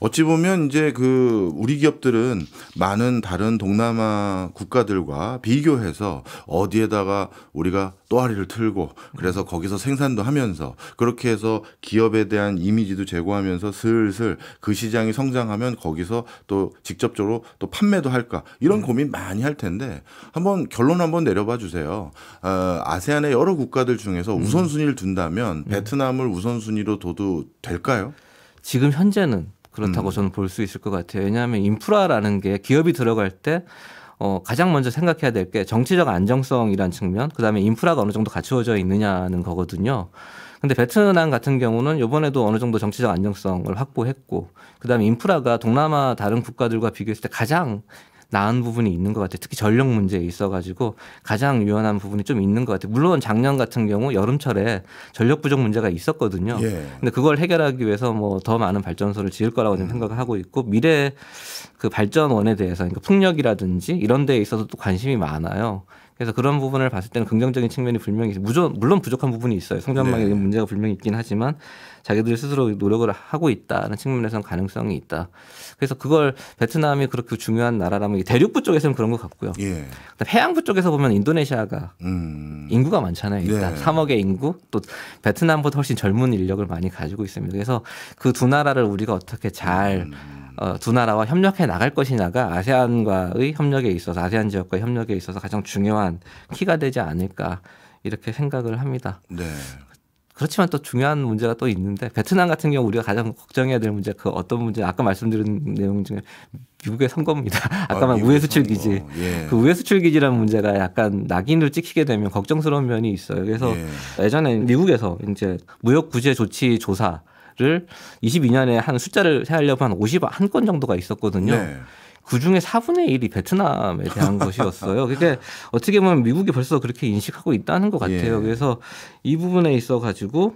어찌 보면 이제 그 우리 기업들은 많은 다른 동남아 국가들과 비교해서 어디에다가 우리가 또아리를 틀고 그래서 거기서 생산도 하면서 그렇게 해서 기업에 대한 이미지도 제고하면서 슬슬 그 시장이 성장하면 거기서 또 직접적으로 또 판매도 할까 이런 고민 많이 할 텐데 한번 결론 한번 내려봐 주세요. 아세안의 여러 국가들 중에서 우선순위를 둔다면 베트남을 우선순위로 둬도 될까요? 지금 현재는 그렇다고 저는 볼 수 있을 것 같아요. 왜냐하면 인프라라는 게 기업이 들어갈 때 가장 먼저 생각해야 될 게 정치적 안정성이라는 측면, 그다음에 인프라가 어느 정도 갖추어져 있느냐는 거거든요. 근데 베트남 같은 경우는 이번에도 어느 정도 정치적 안정성을 확보했고, 그다음에 인프라가 동남아 다른 국가들과 비교했을 때 가장 나은 부분이 있는 것 같아요. 특히 전력 문제에 있어가지고 가장 유연한 부분이 좀 있는 것 같아요. 물론 작년 같은 경우 여름철에 전력 부족 문제가 있었거든요. 예. 근데 그걸 해결하기 위해서 뭐 더 많은 발전소를 지을 거라고 저는 생각을 하고 있고 미래 그 발전원에 대해서 그러니까 풍력이라든지 이런 데에 있어서 또 관심이 많아요. 그래서 그런 부분을 봤을 때는 긍정적인 측면이 분명히 물론 부족한 부분이 있어요. 성전망에 네. 문제가 분명히 있긴 하지만 자기들 스스로 노력을 하고 있다는 측면에서는 가능성이 있다. 그래서 그걸 베트남이 그렇게 중요한 나라라면 대륙부 쪽에서는 그런 것 같고요. 예. 해양부 쪽에서 보면 인도네시아가 인구가 많잖아요. 일단 네. 3억의 인구 또 베트남보다 훨씬 젊은 인력을 많이 가지고 있습니다. 그래서 그 두 나라를 우리가 어떻게 잘 두 나라와 협력해 나갈 것이냐가 아세안과의 협력에 있어서 아세안 지역과의 협력에 있어서 가장 중요한 키가 되지 않을까 이렇게 생각을 합니다. 네. 그렇지만 또 중요한 문제가 또 있는데 베트남 같은 경우 우리가 가장 걱정해야 될 문제 그 어떤 문제 아까 말씀드린 내용 중에 미국의 선거입니다. 아까 말 우회 수출 기지. 예. 그 우회 수출 기지라는 문제가 약간 낙인을 찍히게 되면 걱정스러운 면이 있어요. 그래서 예전에 미국에서 이제 무역 구제 조치 조사를 22년에 한 숫자를 세하려고 한 51건 정도가 있었거든요. 네. 그중에 4분의 1이 베트남에 대한 것이었어요. 그게 어떻게 보면 미국이 벌써 그렇게 인식하고 있다는 것 같아요. 예. 그래서 이 부분에 있어 가지고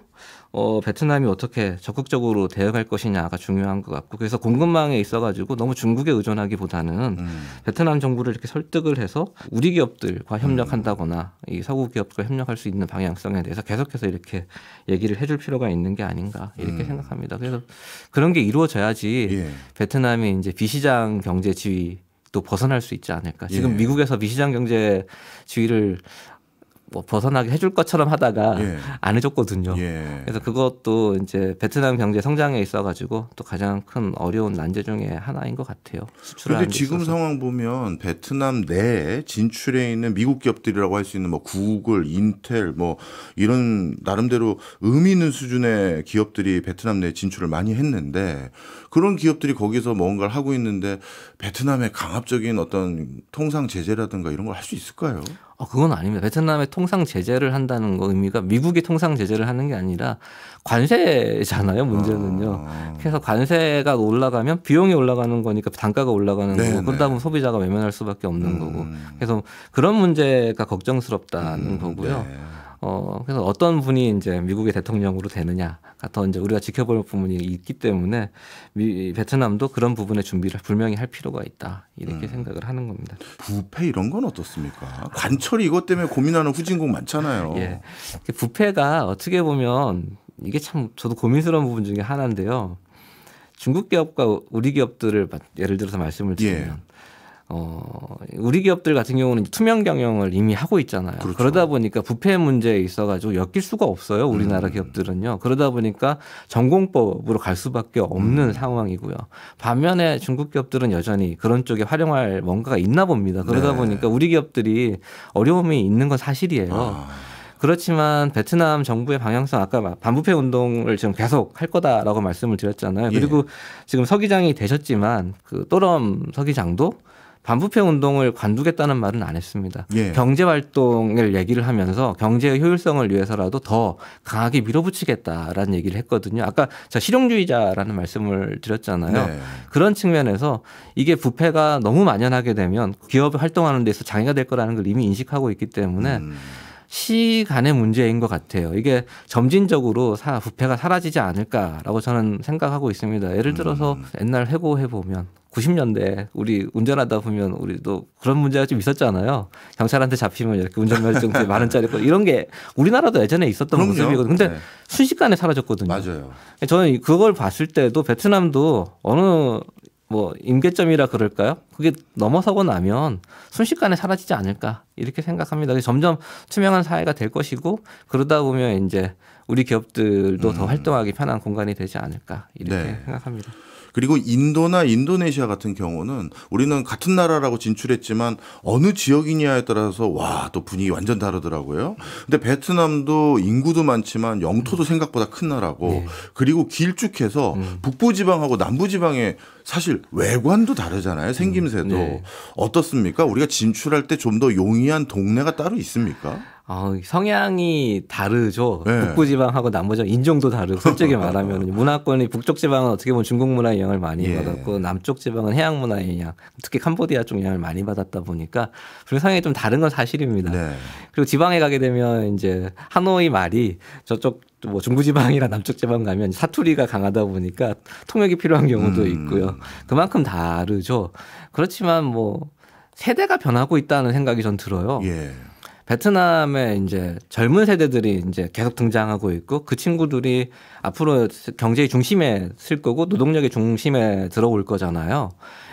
베트남이 어떻게 적극적으로 대응할 것이냐가 중요한 것 같고 그래서 공급망에 있어 가지고 너무 중국에 의존하기보다는 베트남 정부를 이렇게 설득을 해서 우리 기업들과 협력한다거나 이 서구 기업과 협력할 수 있는 방향성에 대해서 계속해서 이렇게 얘기를 해줄 필요가 있는 게 아닌가 이렇게 생각합니다. 그래서 그런 게 이루어져야지 예. 베트남이 이제 비시장 경제 지위도 벗어날 수 있지 않을까. 지금 예. 미국에서 비시장 경제 지위를 뭐 벗어나게 해줄 것처럼 하다가 예. 안 해줬거든요. 예. 그래서 그것도 이제 베트남 경제 성장에 있어가지고 또 가장 큰 어려운 난제 중에 하나인 것 같아요. 그런데 지금 상황 보면 베트남 내에 진출해 있는 미국 기업들이라고 할 수 있는 뭐 구글, 인텔 뭐 이런 나름대로 의미 있는 수준의 기업들이 베트남 내에 진출을 많이 했는데 그런 기업들이 거기서 뭔가를 하고 있는데 베트남의 강압적인 어떤 통상 제재라든가 이런 걸 할 수 있을까요? 그건 아닙니다. 베트남의 통상 제재를 한다는 거 의미가 미국이 통상 제재를 하는 게 아니라 관세잖아요. 문제는요. 그래서 관세가 올라가면 비용이 올라가는 거니까 단가가 올라가는 네네. 거고 그러다 보면 소비자가 외면할 수밖에 없는 거고 그래서 그런 문제가 걱정스럽다는 거고요. 네. 그래서 어떤 분이 이제 미국의 대통령으로 되느냐가 더 이제 우리가 지켜볼 부분이 있기 때문에 베트남도 그런 부분의 준비를 분명히 할 필요가 있다. 이렇게 생각을 하는 겁니다. 부패 이런 건 어떻습니까? 관철이 이것 때문에 고민하는 후진국 많잖아요. 예. 부패가 어떻게 보면 이게 참 저도 고민스러운 부분 중에 하나인데요. 중국 기업과 우리 기업들을 예를 들어서 말씀을 드리면 우리 기업들 같은 경우는 투명 경영을 이미 하고 있잖아요. 그렇죠. 그러다 보니까 부패 문제에 있어가지고 엮일 수가 없어요. 우리나라 기업들은요. 그러다 보니까 전공법으로 갈 수밖에 없는 상황이고요. 반면에 중국 기업들은 여전히 그런 쪽에 활용할 뭔가가 있나 봅니다. 그러다 네. 보니까 우리 기업들이 어려움이 있는 건 사실이에요. 그렇지만 베트남 정부의 방향성 아까 반부패 운동을 지금 계속 할 거다라고 말씀을 드렸잖아요. 그리고 지금 서기장이 되셨지만 그 또럼 서기장도 반부패 운동을 관두겠다는 말은 안 했습니다. 경제 활동을 얘기를 하면서 경제의 효율성을 위해서라도 더 강하게 밀어붙이겠다라는 얘기를 했거든요. 아까 제가 실용주의자라는 말씀을 드렸잖아요. 그런 측면에서 이게 부패가 너무 만연하게 되면 기업이 활동하는 데서 장애가 될 거라는 걸 이미 인식하고 있기 때문에 시간의 문제인 것 같아요. 이게 점진적으로 부패가 사라지지 않을까라고 저는 생각하고 있습니다. 예를 들어서 옛날 회고해 보면 90년대 우리 운전하다 보면 우리도 그런 문제가 좀 있었잖아요. 경찰한테 잡히면 이렇게 운전면허증 만 원짜리 이런 게 우리나라도 예전에 있었던 모습이거든요. 근데 순식간에 사라졌거든요. 맞아요. 저는 그걸 봤을 때도 베트남도 어느 임계점이라 그럴까요? 그게 넘어서고 나면 순식간에 사라지지 않을까 이렇게 생각합니다. 점점 투명한 사회가 될 것이고 그러다 보면 이제 우리 기업들도 더 활동하기 편한 공간이 되지 않을까 이렇게 생각합니다. 그리고 인도나 인도네시아 같은 경우는 우리는 같은 나라라고 진출했지만 어느 지역이냐에 따라서 와, 또 분위기 완전 다르더라고요. 근데 베트남도 인구도 많지만 영토도 생각보다 큰 나라고 그리고 길쭉해서 북부지방하고 남부지방에 사실 외관도 다르잖아요. 생김새도. 어떻습니까? 우리가 진출할 때 좀 더 용이한 동네가 따로 있습니까? 성향이 다르죠. 북부지방하고 남부지방 인종도 다르고 솔직히 말하면 문화권이 북쪽 지방은 어떻게 보면 중국 문화의 영향을 많이 받았고 남쪽 지방은 해양 문화의 영향, 특히 캄보디아 쪽 영향을 많이 받았다 보니까 성향이 좀 다른 건 사실입니다. 그리고 지방에 가게 되면 이제 하노이 말이 저쪽 중부지방이나 남쪽지방 가면 사투리가 강하다 보니까 통역이 필요한 경우도 있고요. 그만큼 다르죠. 그렇지만 세대가 변하고 있다는 생각이 전 들어요. 베트남에 이제 젊은 세대들이 이제 계속 등장하고 있고 그 친구들이 앞으로 경제의 중심에 쓸 거고 노동력의 중심에 들어올 거잖아요.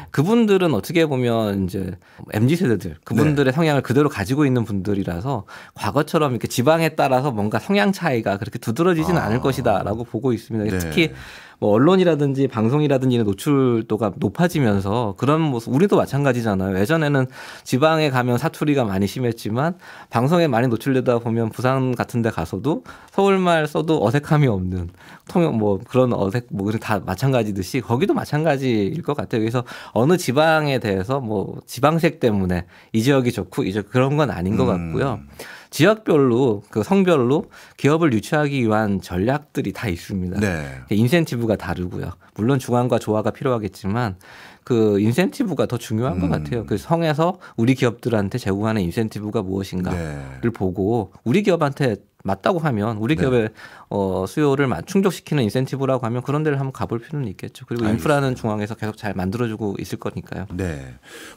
그분들은 어떻게 보면 이제 MZ 세대들 그분들의 성향을 그대로 가지고 있는 분들이라서 과거처럼 이렇게 지방에 따라서 뭔가 성향 차이가 그렇게 두드러지지는 않을 것이다라고 보고 있습니다. 특히 언론이라든지 방송이라든지 노출도가 높아지면서 그런 모습 우리도 마찬가지잖아요. 예전에는 지방에 가면 사투리가 많이 심했지만 방송에 많이 노출되다 보면 부산 같은 데 가서도 서울말 써도 어색함이 없는 통역 그런 다 마찬가지듯이 거기도 마찬가지일 것 같아요. 그래서 어느 지방에 대해서 지방색 때문에 이 지역이 좋고 이 지역 그런 건 아닌 것 같고요. 지역별로 그 성별로 기업을 유치하기 위한 전략들이 다 있습니다. 인센티브가 다르고요. 물론 중앙과 조화가 필요하겠지만 그 인센티브가 더 중요한 것 같아요. 그 성에서 우리 기업들한테 제공하는 인센티브가 무엇인가를 보고 우리 기업한테 맞다고 하면 우리 기업의 수요를 충족시키는 인센티브라고 하면 그런 데를 한번 가볼 필요는 있겠죠. 그리고 인프라는 중앙에서 계속 잘 만들어주고 있을 거니까요.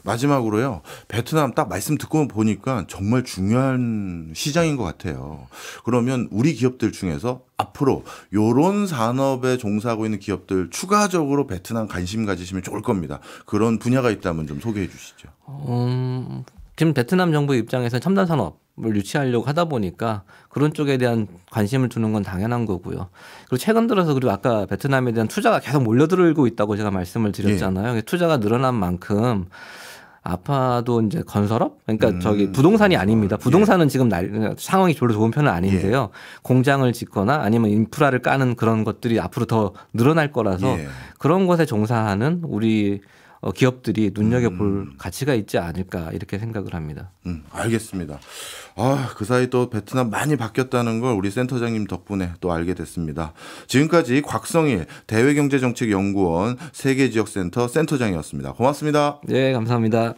마지막으로요. 베트남 딱 말씀 듣고 보니까 정말 중요한 시장인 것 같아요. 그러면 우리 기업들 중에서 앞으로 이런 산업에 종사하고 있는 기업들 추가적으로 베트남 관심 가지시면 좋을 겁니다. 그런 분야가 있다면 좀 소개해 주시죠. 지금 베트남 정부 입장에서 첨단 산업을 유치하려고 하다 보니까 그런 쪽에 대한 관심을 두는 건 당연한 거고요. 그리고 최근 들어서 그리고 아까 베트남에 대한 투자가 계속 몰려들고 있다고 제가 말씀을 드렸잖아요. 투자가 늘어난 만큼 아파도 이제 건설업? 그러니까 부동산이 아닙니다. 부동산은 지금 상황이 별로 좋은 편은 아닌데요. 공장을 짓거나 아니면 인프라를 까는 그런 것들이 앞으로 더 늘어날 거라서 그런 것에 종사하는 우리 기업들이 눈여겨볼 가치가 있지 않을까 이렇게 생각을 합니다. 알겠습니다. 그 사이 또 베트남 많이 바뀌었다는 걸 우리 센터장님 덕분에 또 알게 됐습니다. 지금까지 곽성일 대외경제정책연구원 세계지역센터 센터장이었습니다. 고맙습니다. 네, 감사합니다.